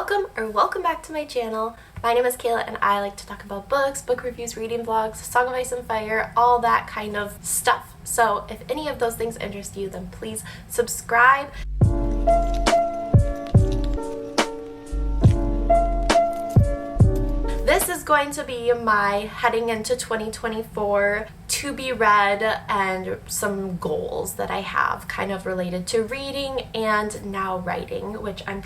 Welcome back to my channel. My name is Kayla and I like to talk about books, book reviews, reading vlogs, Song of Ice and Fire, all that kind of stuff. So if any of those things interest you, then please subscribe. This is going to be my heading into 2024 to be read and some goals that I have kind of related to reading and now writing, which I'm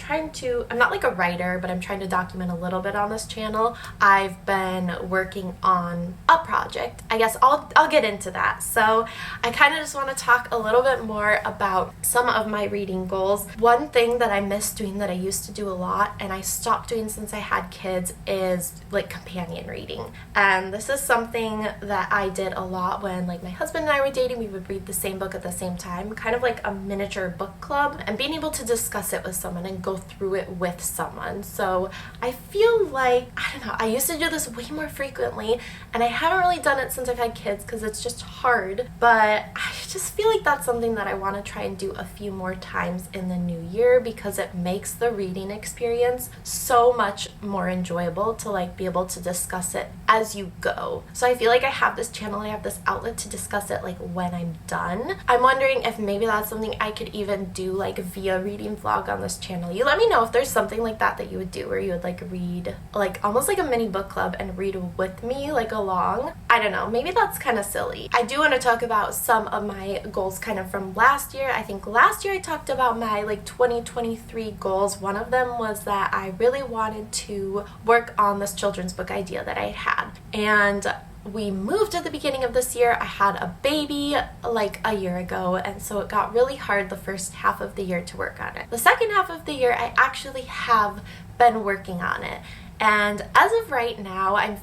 not like a writer, but I'm trying to document a little bit on this channel. I've been working on a project. I guess I'll get into that. So I kind of just want to talk a little bit more about some of my reading goals. One thing that I miss doing that I used to do a lot and I stopped doing since I had kids is like companion reading. And this is something that I did a lot when like my husband and I were dating. We would read the same book at the same time, kind of like a miniature book club, and being able to discuss it with someone and go through it with someone. So I feel like, I don't know, I used to do this way more frequently and I haven't really done it since I've had kids because it's just hard, but I just feel like that's something that I want to try and do a few more times in the new year because it makes the reading experience so much more enjoyable to like be able to discuss it as you go. So I feel like I have this channel, I have this outlet to discuss it like when I'm done. I'm wondering if maybe that's something I could even do like via reading vlog on this channel. You let me know if there's something like that you would do where you would like read like almost like a mini book club and read with me like along. I don't know, maybe that's kind of silly. I do want to talk about some of my goals kind of from last year. I think last year I talked about my like 2023 goals. One of them was that I really wanted to work on this children's book idea that I had, and we moved at the beginning of this year. I had a baby like a year ago, and so it got really hard the first half of the year to work on it. The second half of the year I actually have been working on it, and as of right now, I'm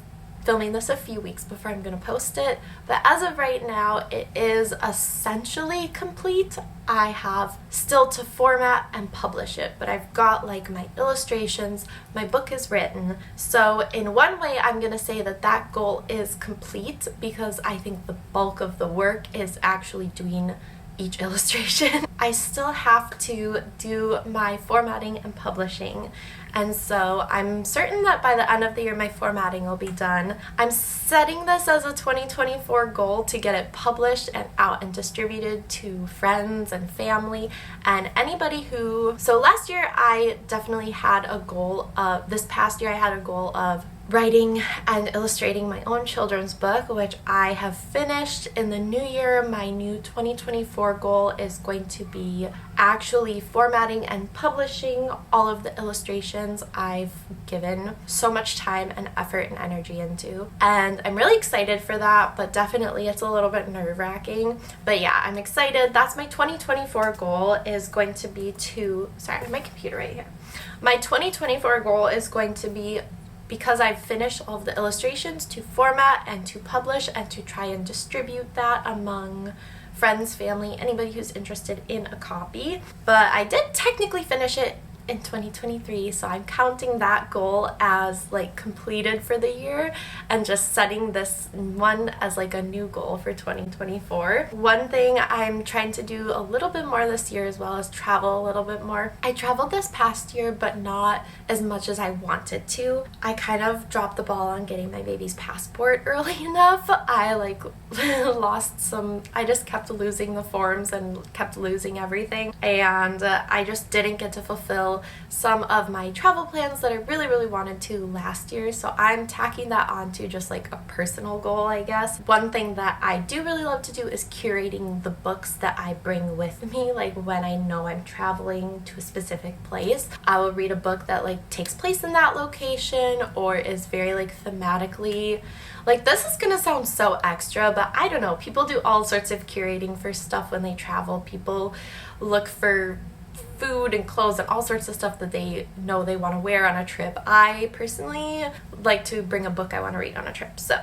filming this a few weeks before I'm going to post it, but as of right now it is essentially complete. I have still to format and publish it, but I've got like my illustrations, my book is written. So in one way I'm going to say that goal is complete because I think the bulk of the work is actually doing each illustration. I still have to do my formatting and publishing, and so I'm certain that by the end of the year my formatting will be done. I'm setting this as a 2024 goal to get it published and out and distributed to friends and family and anybody who... So last year I definitely had a goal of... This past year I had a goal of writing and illustrating my own children's book, which I have finished. In the new year, my new 2024 goal is going to be actually formatting and publishing all of the illustrations I've given so much time and effort and energy into. And I'm really excited for that, but definitely it's a little bit nerve-wracking. But yeah, I'm excited. That's my 2024 goal, is going to be to... Sorry, I have my computer right here. My 2024 goal is going to be, because I've finished all of the illustrations, to format and to publish and to try and distribute that among friends, family, anybody who's interested in a copy. But I did technically finish it in 2023, so I'm counting that goal as like completed for the year and just setting this one as like a new goal for 2024. One thing I'm trying to do a little bit more this year as well is travel a little bit more. I traveled this past year, but not as much as I wanted to. I kind of dropped the ball on getting my baby's passport early enough. I like lost some... I just kept losing the forms and kept losing everything, and I just didn't get to fulfill some of my travel plans that I really wanted to last year. So I'm tacking that onto just like a personal goal, I guess. One thing that I do really love to do is curating the books that I bring with me. Like when I know I'm traveling to a specific place, I will read a book that like takes place in that location or is very like thematically... Like, this is gonna sound so extra, but I don't know, people do all sorts of curating for stuff when they travel. People look for food and clothes and all sorts of stuff that they know they want to wear on a trip. I personally like to bring a book I want to read on a trip. So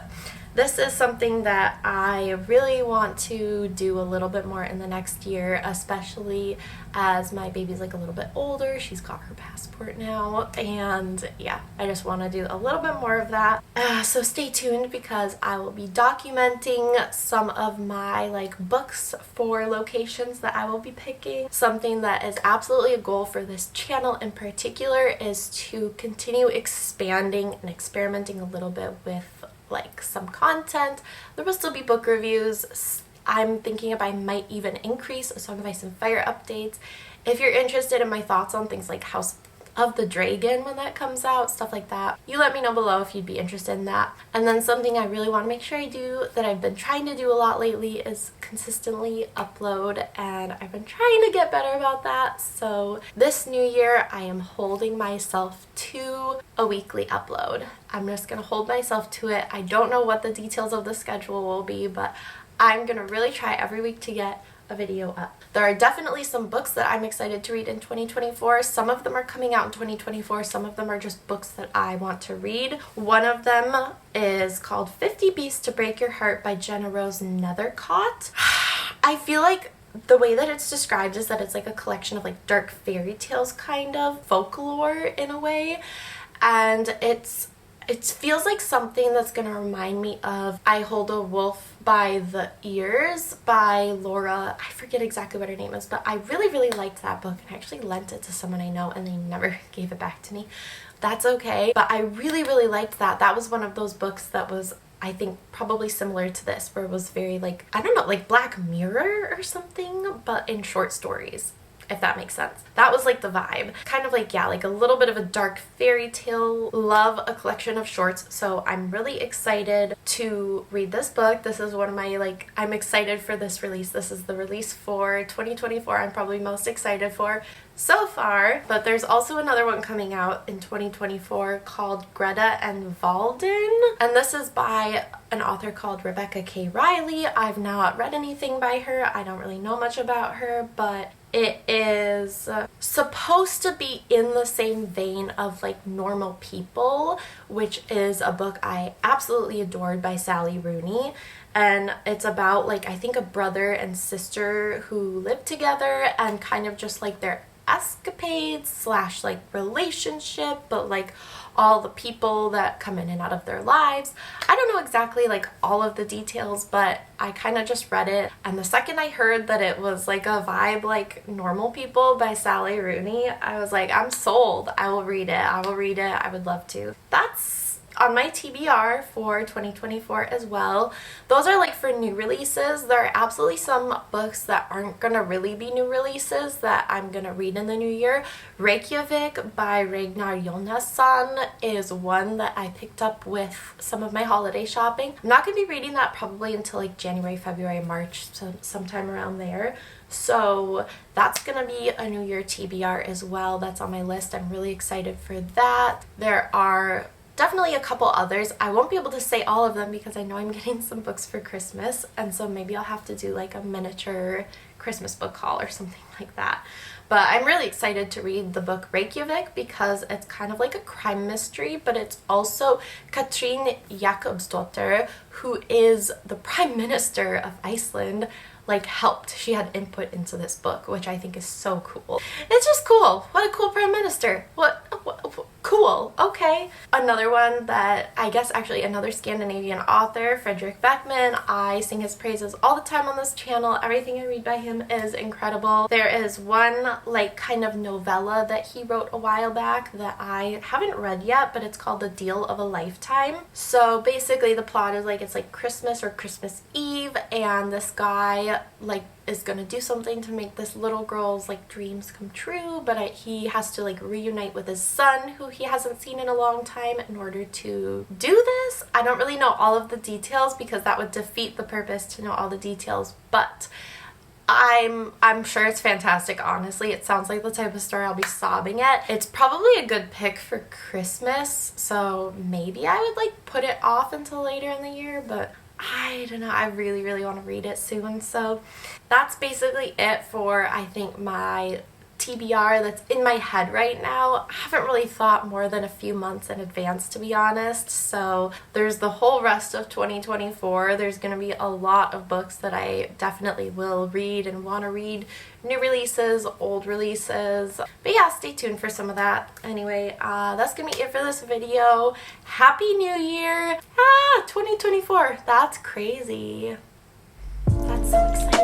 this is something that I really want to do a little bit more in the next year, especially as my baby's like a little bit older. She's got her passport now, and yeah, I just want to do a little bit more of that. So stay tuned because I will be documenting some of my like books for locations that I will be picking. Something that is absolutely absolutely a goal for this channel in particular is to continue expanding and experimenting a little bit with like some content. There will still be book reviews. I'm thinking if I might even increase a Song of Ice and Fire updates. If you're interested in my thoughts on things like House of the Dragon when that comes out, stuff like that, you let me know below if you'd be interested in that. And then something I really want to make sure I do that I've been trying to do a lot lately is consistently upload, and I've been trying to get better about that. So this new year I am holding myself to a weekly upload. I'm just gonna hold myself to it. I don't know what the details of the schedule will be, but I'm gonna really try every week to get a video up. There are definitely some books that I'm excited to read in 2024. Some of them are coming out in 2024. Some of them are just books that I want to read. One of them is called 50 Beasts to Break Your Heart by Jenna Rose Nethercott. I feel like the way that it's described is that it's like a collection of like dark fairy tales, kind of folklore in a way, and it feels like something that's going to remind me of I Hold a Wolf by the Ears by Laura. I forget exactly what her name is, but I really, really liked that book, and I actually lent it to someone I know and they never gave it back to me. That's okay, but I really, really liked that. That was one of those books that was, I think, probably similar to this, where it was very like, I don't know, like Black Mirror or something, but in short stories, if that makes sense. That was like the vibe. Kind of like, yeah, like a little bit of a dark fairy tale. Love a collection of shorts, so I'm really excited to read this book. This is one of my, like, I'm excited for this release. This is the release for 2024 I'm probably most excited for so far. But there's also another one coming out in 2024 called Greta and Valden, and this is by an author called Rebecca K. Riley. I've not read anything by her. I don't really know much about her, but it is supposed to be in the same vein of like Normal People, which is a book I absolutely adored by Sally Rooney. And it's about, like, I think a brother and sister who live together and kind of just like their escapades slash like relationship, but like all the people that come in and out of their lives. I don't know exactly like all of the details, but I kind of just read it, and the second I heard that it was like a vibe like Normal People by Sally Rooney, I was like, I'm sold. I will read it. I will read it. I would love to. That's on my TBR for 2024 as well. Those are like for new releases. There are absolutely some books that aren't gonna really be new releases that I'm gonna read in the new year. Reykjavik by Ragnar Jónasson is one that I picked up with some of my holiday shopping. I'm not gonna be reading that probably until like January, February, March, so sometime around there. So that's gonna be a New Year TBR as well. That's on my list. I'm really excited for that. There are definitely a couple others. I won't be able to say all of them because I know I'm getting some books for Christmas, and so maybe I'll have to do like a miniature Christmas book haul or something like that. But I'm really excited to read the book Reykjavik because it's kind of like a crime mystery, but it's also Katrín Jakobsdóttir, who is the Prime Minister of Iceland, like helped. She had input into this book, which I think is so cool. It's just cool. What a cool Prime Minister. What cool. Okay. Another one that I guess actually another Scandinavian author, Fredrik Backman. I sing his praises all the time on this channel. Everything I read by him is incredible. There is one like kind of novella that he wrote a while back that I haven't read yet, but it's called The Deal of a Lifetime. So basically the plot is like, it's like Christmas or Christmas Eve, and this guy like is gonna do something to make this little girl's like dreams come true, but he has to like reunite with his son who he hasn't seen in a long time in order to do this. I don't really know all of the details because that would defeat the purpose to know all the details, but I'm sure it's fantastic. Honestly, it sounds like the type of story I'll be sobbing at. It's probably a good pick for Christmas, so maybe I would like put it off until later in the year, but I don't know, I really, really want to read it soon. So that's basically it for, I think, my TBR that's in my head right now. I haven't really thought more than a few months in advance, to be honest. So there's the whole rest of 2024. There's going to be a lot of books that I definitely will read and want to read. New releases, old releases. But yeah, stay tuned for some of that. Anyway, that's going to be it for this video. Happy New Year! 2024. That's crazy. That's so exciting.